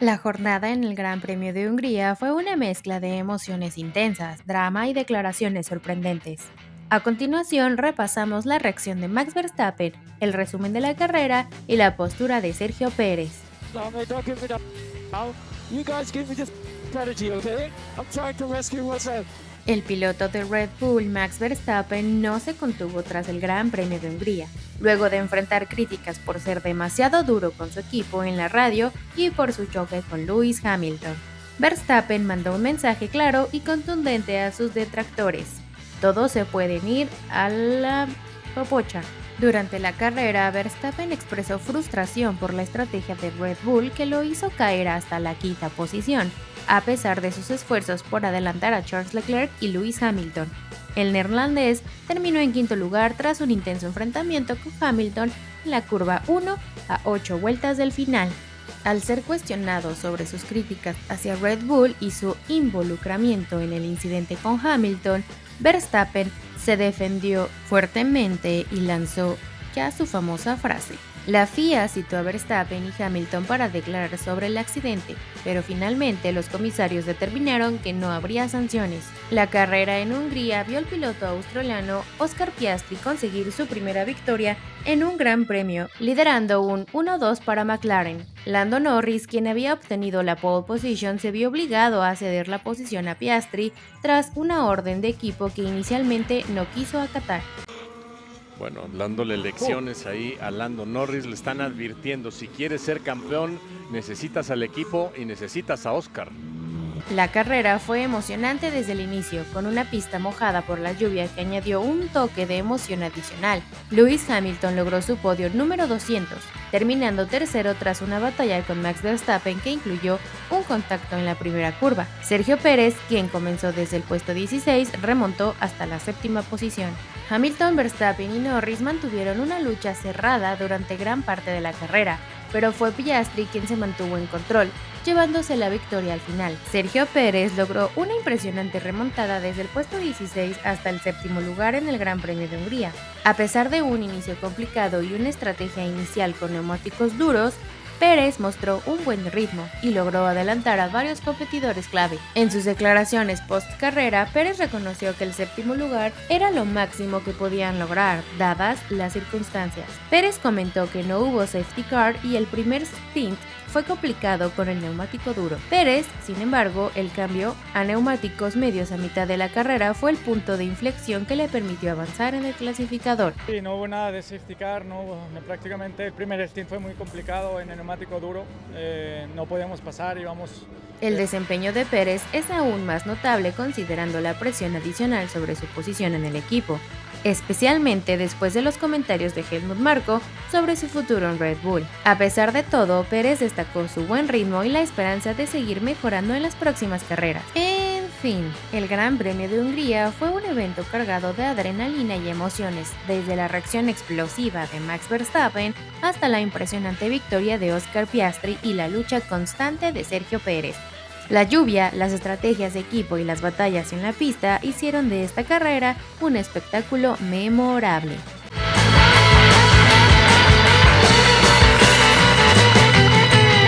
La jornada en el Gran Premio de Hungría fue una mezcla de emociones intensas, drama y declaraciones sorprendentes. A continuación, repasamos la reacción de Max Verstappen, el resumen de la carrera y la postura de Sergio Pérez. No, mate, don't give me that now. You guys give me this strategy, okay? I'm trying to rescue myself. El piloto de Red Bull, Max Verstappen, no se contuvo tras el Gran Premio de Hungría, luego de enfrentar críticas por ser demasiado duro con su equipo en la radio y por su choque con Lewis Hamilton. Verstappen mandó un mensaje claro y contundente a sus detractores. Todos se pueden ir a la popocha. Durante la carrera, Verstappen expresó frustración por la estrategia de Red Bull que lo hizo caer hasta la quinta posición, a pesar de sus esfuerzos por adelantar a Charles Leclerc y Lewis Hamilton. El neerlandés terminó en quinto lugar tras un intenso enfrentamiento con Hamilton en la curva 1 a 8 vueltas del final. Al ser cuestionado sobre sus críticas hacia Red Bull y su involucramiento en el incidente con Hamilton, Verstappen se defendió fuertemente y lanzó ya su famosa frase. La FIA citó a Verstappen y Hamilton para declarar sobre el accidente, pero finalmente los comisarios determinaron que no habría sanciones. La carrera en Hungría vio al piloto australiano Oscar Piastri conseguir su primera victoria en un gran premio, liderando un 1-2 para McLaren. Lando Norris, quien había obtenido la pole position, se vio obligado a ceder la posición a Piastri tras una orden de equipo que inicialmente no quiso acatar. Bueno, dándole lecciones ahí a Lando Norris, le están advirtiendo, si quieres ser campeón, necesitas al equipo y necesitas a Oscar. La carrera fue emocionante desde el inicio, con una pista mojada por la lluvia que añadió un toque de emoción adicional. Lewis Hamilton logró su podio número 200, terminando tercero tras una batalla con Max Verstappen que incluyó un contacto en la primera curva. Sergio Pérez, quien comenzó desde el puesto 16, remontó hasta la séptima posición. Hamilton, Verstappen y Norris mantuvieron una lucha cerrada durante gran parte de la carrera, pero fue Piastri quien se mantuvo en control, llevándose la victoria al final. Sergio Pérez logró una impresionante remontada desde el puesto 16 hasta el séptimo lugar en el Gran Premio de Hungría. A pesar de un inicio complicado y una estrategia inicial con neumáticos duros, Pérez mostró un buen ritmo y logró adelantar a varios competidores clave. En sus declaraciones post-carrera, Pérez reconoció que el séptimo lugar era lo máximo que podían lograr, dadas las circunstancias. Pérez comentó que no hubo safety car y el primer stint fue complicado con el neumático duro. Pérez, sin embargo, el cambio a neumáticos medios a mitad de la carrera fue el punto de inflexión que le permitió avanzar en el clasificador. Sí, no hubo nada de safety car, prácticamente el primer stint fue muy complicado en el neumático duro, no podíamos pasar, íbamos... El desempeño de Pérez es aún más notable considerando la presión adicional sobre su posición en el equipo, especialmente después de los comentarios de Helmut Marko sobre su futuro en Red Bull. A pesar de todo, Pérez destacó su buen ritmo y la esperanza de seguir mejorando en las próximas carreras. En fin, el Gran Premio de Hungría fue un evento cargado de adrenalina y emociones, desde la reacción explosiva de Max Verstappen hasta la impresionante victoria de Oscar Piastri y la lucha constante de Sergio Pérez. La lluvia, las estrategias de equipo y las batallas en la pista hicieron de esta carrera un espectáculo memorable.